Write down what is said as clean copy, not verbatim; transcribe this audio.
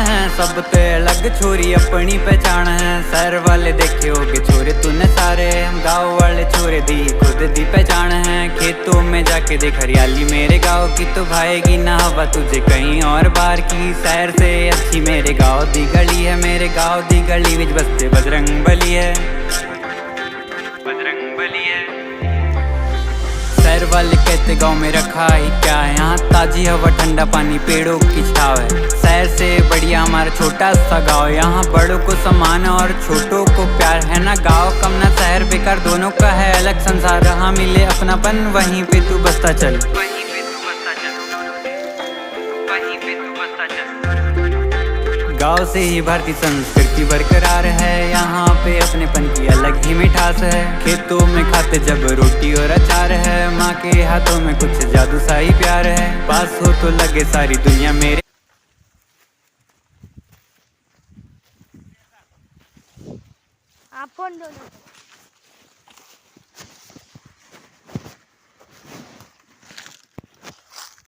है, सब ते अलग छोरी अपनी पहचान है। शहर वाले देखे होगे छोरे तूने सारे, हम गाँव वाले छोरे दी खुद दी पहचान है। खेतों में जाके देख हरियाली मेरे गाँव की, तो भाएगी ना हवा तुझे कहीं और बाहर की। शहर से अच्छी मेरे गाँव दी गली है, मेरे गाँव दी गली विच बसते बजरंग बली है, बजरंग बली है। शहर वाले कहते गाँव में रखा ही क्या है, यहाँ ताजी हवा ठंडा पानी पेड़ों की छाव है। शहर से बढ़िया हमारा छोटा सा गाँव, यहाँ बड़ों को सम्मान और छोटों को प्यार है ना। गाँव कम ना शहर बेकार, दोनों का है अलग संसार। रहा मिले अपनापन वहीं पे तू बसता चल, वहीं पे तू बसता चल, वहीं पे तू बसता चल। गाँव से ही भारतीय संस्कृति बरकरार है, यहाँ पे अपनेपन की अलग ही मिठास है। खेतों में खाते जब रोटी और अचार है, माँ के हाथों में कुछ जादू सा ही प्यार है। पास हो तो लगे सारी दुनिया मेरे। आप फोन दो।